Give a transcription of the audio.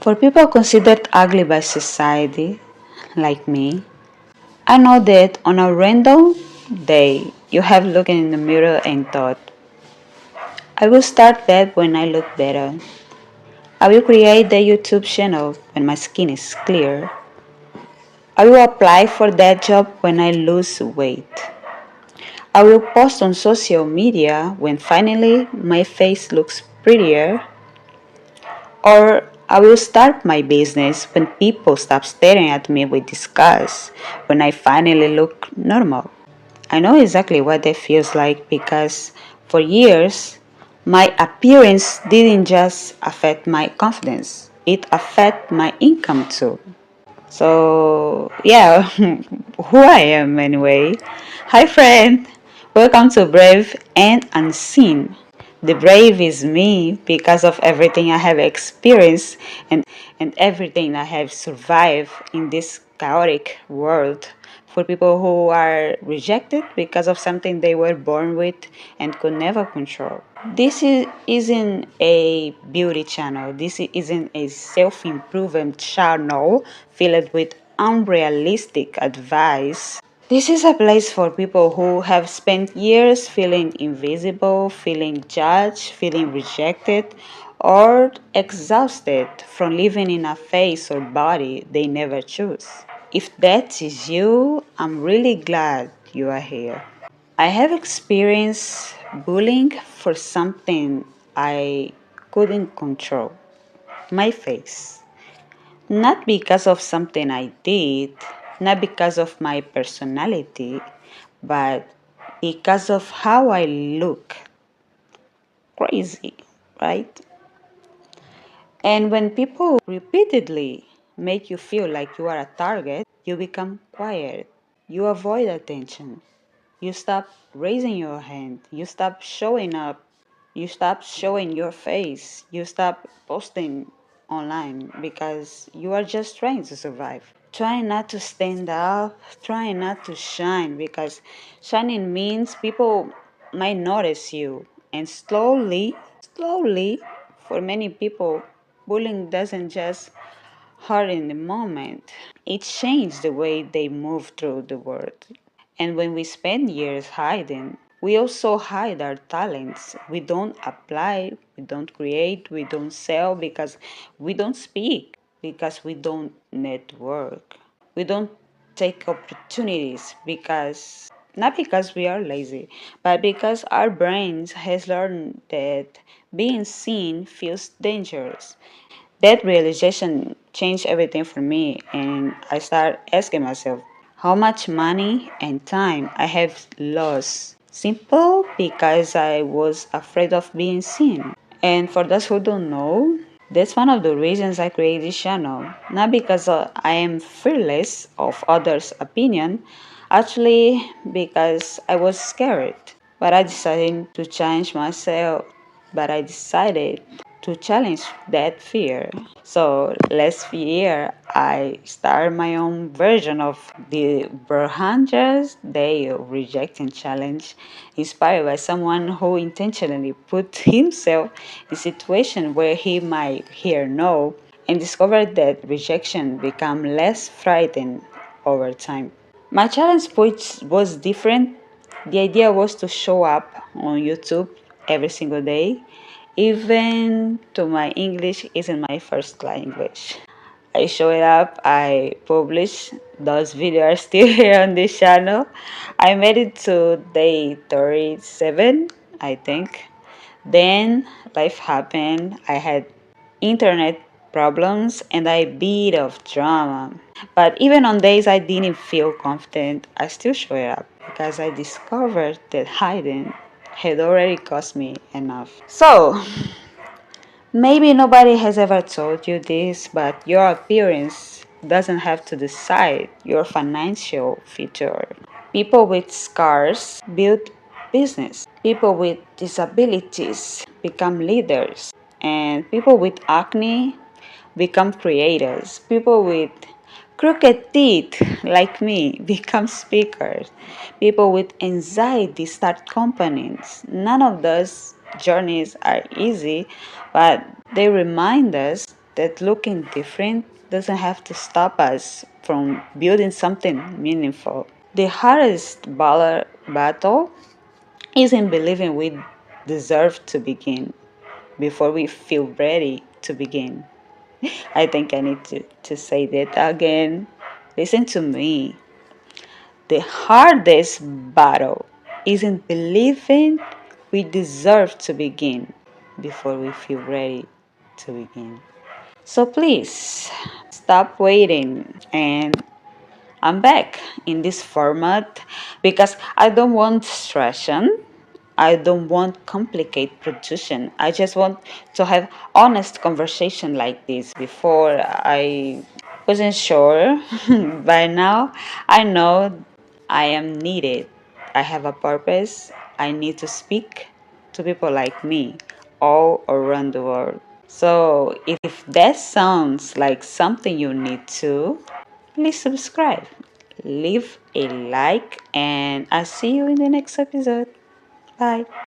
For people considered ugly by society, like me, I know that on a random day you have looked in the mirror and thought, I will start bad when I look better. I will create the YouTube channel when my skin is clear. I will apply for that job when I lose weight. I will post on social media when finally my face looks prettier. Or I will start my business when people stop staring at me with disgust, when I finally look normal. I know exactly what that feels like because for years, my appearance didn't just affect my confidence, it affected my income too. So, yeah, who I am anyway. Hi, friend. Welcome to Brave and Unseen. The brave is me because of everything I have experienced and everything I have survived in this chaotic world. For people who are rejected because of something they were born with and could never control. Isn't a beauty channel. This isn't a self improvement channel filled with unrealistic advice. This is a place for people who have spent years feeling invisible, feeling judged, feeling rejected, or exhausted from living in a face or body they never choose. If that is you, I'm really glad you are here. I have experienced bullying for something I couldn't control, my face. Not because of something I did, not because of my personality, but because of how I look. Crazy, right? And when people repeatedly make you feel like you are a target, you become quiet. You avoid attention. You stop raising your hand. You stop showing up. You stop showing your face. You stop posting online because you are just trying to survive. Trying not to stand up, trying not to shine because shining means people might notice you. And slowly, for many people, bullying doesn't just hurt in the moment, it changed the way they move through the world. And when we spend years hiding, we also hide our talents. We don't apply, we don't create, we don't sell because we don't speak, because we don't network. We don't take opportunities because not because we are lazy, but because our brains has learned that being seen feels dangerous. That realization changed everything for me, and I started asking myself how much money and time I have lost simple because I was afraid of being seen. And for those who don't know, that's one of the reasons I created this channel. Not because I am fearless of others' opinion, actually because I was scared. But I decided to change myself. But I decided to challenge that fear. So last year, I started my own version of the 100 Day of Rejecting Challenge, inspired by someone who intentionally put himself in a situation where he might hear no and discovered that rejection became less frightening over time. My challenge was different. The idea was to show up on YouTube every single day, even though my English isn't my first language. I show it up, I publish. Those videos are still here on this channel. I made it to day 37, I think. Then life happened. I had internet problems and a bit of drama. But even on days I didn't feel confident, I still showed up because I discovered that hiding had already cost me enough. So, maybe nobody has ever told you this, but your appearance doesn't have to decide your financial future. People with scars build business. People with disabilities become leaders. And people with acne become creators. People with crooked teeth, like me, become speakers. People with anxiety start companies. None of those journeys are easy, but they remind us that looking different doesn't have to stop us from building something meaningful. The hardest battle isn't believing we deserve to begin before we feel ready to begin. I think I need to say that again. Listen to me. The hardest battle isn't believing we deserve to begin before we feel ready to begin. So please stop waiting, and I'm back in this format because I don't want distraction. I don't want complicated production. I just want to have honest conversation like this. Before I wasn't sure, by now I know I am needed. I have a purpose. I need to speak to people like me all around the world. So if that sounds like something you need to, please subscribe, leave a like, and I'll see you in the next episode. Bye.